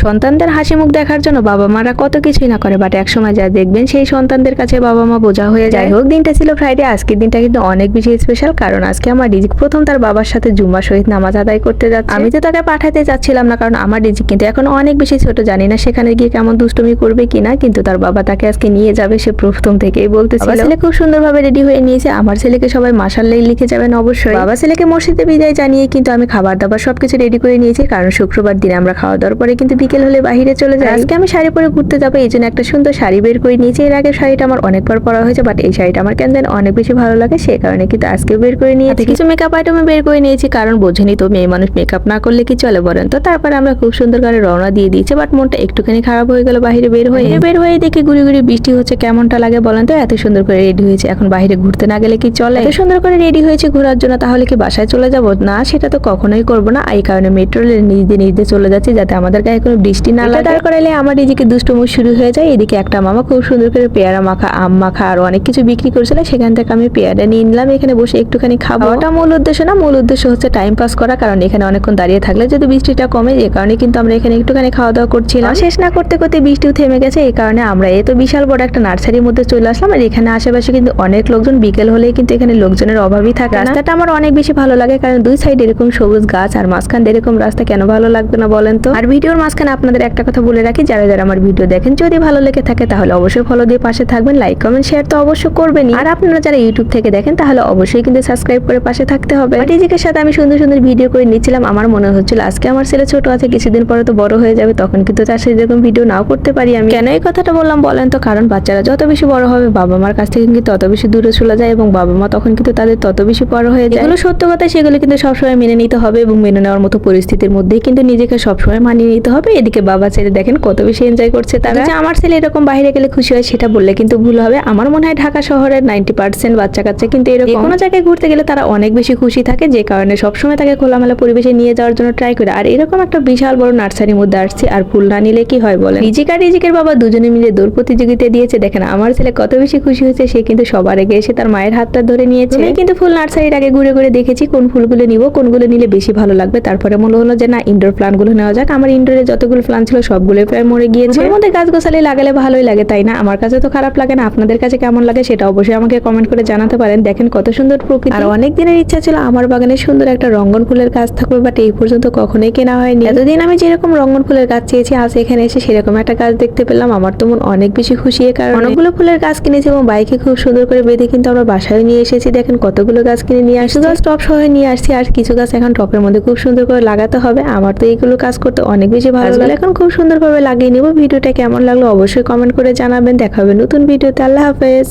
সন্তানদের হাসি মুখ দেখার জন্য বাবা মারা কত কিছুই না করে, বাট একসময় যা দেখবেন সেই সন্তানদের কাছে বাবা মা বোঝা হয়ে যায়। হোক, দিনটা ছিল ফ্রাইডে, আজকের দিনটা কিন্তু অনেক বেশি স্পেশাল, কারণ আজকে আমার রিজিক প্রথম তার বাবার সাথে জুম্মা শহীদ নামাজ আদায় করতে যাচ্ছে। আমি তো তাকে পাঠাতে চাচ্ছিলাম না, কারণ আমার রিজিক কিন্তু এখন অনেক বেশি ছোট, জানি না সেখানে গিয়ে কেমন দুষ্টুমি করবে কিনা, কিন্তু তার বাবা তাকে আজকে নিয়ে যাবে, সে প্রথম থেকেই বলতেছিল। ছেলে খুব সুন্দরভাবে রেডি হয়ে নিয়েছে, আমার ছেলেকে সবাই মাশাআল্লাহ লিখে যাবেন অবশ্যই। বাবা ছেলেকে মসজিদে বিদায় জানিয়ে কিন্তু আমি খাবার দাবার সবকিছু রেডি করে নিয়েছি, কারণ শুক্রবার দিনে আমরা খাওয়া দাওয়ার পরে কিন্তু বিকেল হলে বাহিরে চলে যাই। আজকে আমি শাড়ি পরে ঘুরতে যাবো, এই জন্য একটা সুন্দর শাড়ি বের করে নিয়েছি। এর আগে শাড়িটা আমার অনেকবার পরা হয়েছে, বাট এই শাড়িটা আমার কেন জানি অনেক বেশি ভালো লাগে, সেই কারণে কিন্তু আজকে বের করে নিয়েছি। কিছু মেকআপ আইটেম বের করে নিয়েছি, কারণ বোঝেনি তো মেয়ে মানুষ মেকআপ না করলে কি চলে বলেন। তো তারপরে আমরা খুব সুন্দর করে রওনা দিয়ে দিয়েছি, বাট মনটা একটুখানি খারাপ হয়ে গেল বাহিরে বের হয়ে দেখি গুড়ি গুড়ি বৃষ্টি হচ্ছে, কেমনটা লাগে বলেন তো। এত সুন্দর করে রেডি হয়েছে, এখন বাইরে ঘুরতে না গেলে কি চলে? এত সুন্দর করে রেডি হয়েছে ঘোরার জন্য, তাহলে কি বাসায় চলে যাব? না, সেটা তো কখনোই করবো না। এই কারণে মেট্রো রেলে নিজে চলে যাচ্ছি, যাতে আমাদের গায়ে কোনো বৃষ্টি না লাগে। দাঁড় করাইলে আমার এদিকে দুষ্টুমুখ শুরু হয়ে যায়। এদিকে একটা মামা খুব সুন্দর করে পেয়ারা মাখা, আম মাখা আর অনেক কিছু বিক্রি করছিল, সেখান থেকে আমি পেয়ারা নিয়ে নিলাম। এখানে বসে একটুখানি খাবো, ওটা মূল উদ্দেশ্য না, মূল উদ্দেশ্য হচ্ছে টাইম পাস করা, কারণ এখানে অনেকক্ষণ দাঁড়িয়ে থাকলে যদি বৃষ্টিটা কমে, যে কারণে কিন্তু আমরা এখানে একটুখানি খাওয়া দাওয়া করছিলাম। শেষ না করতে করতে বৃষ্টিও থেমে গেছে, এই কারণে আমরা এত বিশাল বড় একটা নার্সারির মধ্যে চলে আসলাম। আর এখানে আশেপাশে কিন্তু অনেক লোকজন, বিকেল হলেই কিন্তু এখানে লোকজনের অভাবই থাকে। রাস্তাটা আমার অনেক বেশি ভালো লাগে, কারণ দুই সাইড এরকম সবুজ গাছ, আর মাঝখান এরকম রাস্তা কেন ভালো লাগবে না বলেন তো। আর ভিডিওর মাঝখানে আপনাদের একটা কথা বলে রাখি, যারা যারা আমার ভিডিও দেখেন যদি ভালো লেগে থাকে তাহলে অবশ্যই ফলো দিয়ে পাশে থাকবেন, লাইক কমেন্ট শেয়ার তো অবশ্যই করবেনই। আর আপনারা যারা ইউটিউব থেকে দেখেন তাহলে অবশ্যই কিন্তু সাবস্ক্রাইব করে পাশে থাকতে হবে। রিজিকের সাথে আমি সুন্দর সুন্দর ভিডিও করে নিচ্ছিলাম, আমার মনে হচ্ছিল আজকে আমার ছেলে ছোট আছে, কিছুদিন পরে তো বড় হয়ে যাবে, তখন কিন্তু তার সাথে এরকম ভিডিও নাও করতে পারি আমি। কেন এই কথাটা বললাম বলেন তো, কারণ বাচ্চারা যত বেশি বড় হবে বাবা মার কাছ থেকে কিন্তু তত বেশি দূরে চলে যায়, এবং বাবা মা তখন কিন্তু তাদের তত বেশি বড় হয়ে যায়। এগুলো সত্য কথা, সেগুলো কিন্তু সবসময় মেনে নিতে হবে, এবং মেনে নেওয়ার মতো পরিস্থিতির মধ্যেই কিন্তু নিজেকে সবসময় মানিয়ে নিতে হবে। এদিকে বাবা ছেলে দেখেন কত বেশি এনজয় করছে তারা। আমার ছেলে এরকম বাইরে গেলে খুশি হয় সেটা বললে কিন্তু ভুল হবে। আমার মনে হয় ঢাকা শহরের 90% বাচ্চা কাচ্চা কিন্তু এরকম, কোনো জায়গায় ঘুরতে গেলে তারা অনেক বেশি খুশি থাকে, যে কারণে সবসময় তাকে খোলামেলা পরিবেশে নিয়ে যাওয়ার জন্য ট্রাই করে। আর এরকম একটা বিশাল বড় নার্সারির মধ্যে আসছে, আর ফুল না নিলে কি হয় বলেন। রিজিক আর রিজিকের বাবা দুজনে মিলে দৌড় প্রতিযোগিতা দিয়েছে, দেখেন আমার ছেলে কত বেশি খুশি হয়েছে, সে কিন্তু সবার আগে এসে তার মায়ের হাতটা ধরে নিয়েছে। আমি কিন্তু ফুল নার্সারির আগে ঘুরে ঘুরে দেখেছি কোন ফুলগুলো নিব, কোনগুলো নিলে বেশি ভালো লাগবে। তারপরে মনে হলো যে না, ইনডোর প্লান্ট গুলো নেওয়া যাক। আমার ইনডোরে যতগুলো প্লান্ট ছিল সবগুলো প্রায় মরে গিয়েছে। এর মধ্যে গাছ গোছালি লাগালে ভালোই লাগে, তাই না? আমার কাছে তো খারাপ লাগে না, আপনাদের কাছে কেমন লাগে সেটা অবশ্যই আমাকে কমেন্ট করে জানাতে পারেন। দেখেন কত সুন্দর প্রকৃতি। আর অনেক দিনের ইচ্ছা ছিল আমার বাগানে সুন্দর একটা রঙ্গন ফুলের গাছ থাকবে, বাট এই পর্যন্ত কখনোই কেনা হয়নি। এতদিন আমি যেরকম রঙ্গন ফুলের গাছ চেয়েছি, আজ এখানে এসে সেরকম একটা গাছ দেখতে পেলাম, আমার তো মন অনেক বেশি খুশি। কারণ অনেকগুলো ফুলের গাছ কিনেছি এবং বাইকে খুব সুন্দর করে বেঁধে কিন্তু আমরা বাসায় নিয়ে এসেছি। দেখেন কতগুলো গাছ কিনে নিয়ে আসছি, গাছ টপ সহ নিয়ে আসছি, আর কিছু গাছ এখন টপের মধ্যে খুব সুন্দর করে লাগাতে হবে। আমার তো এইগুলো কাজ করতে অনেক বেশি ভালো লাগে, এখন খুব সুন্দরভাবে লাগিয়ে নিব। ভিডিওটা কেমন লাগলো অবশ্যই কমেন্ট করে জানাবেন। দেখা হবে নতুন ভিডিওতে। আল্লাহ হাফেজ।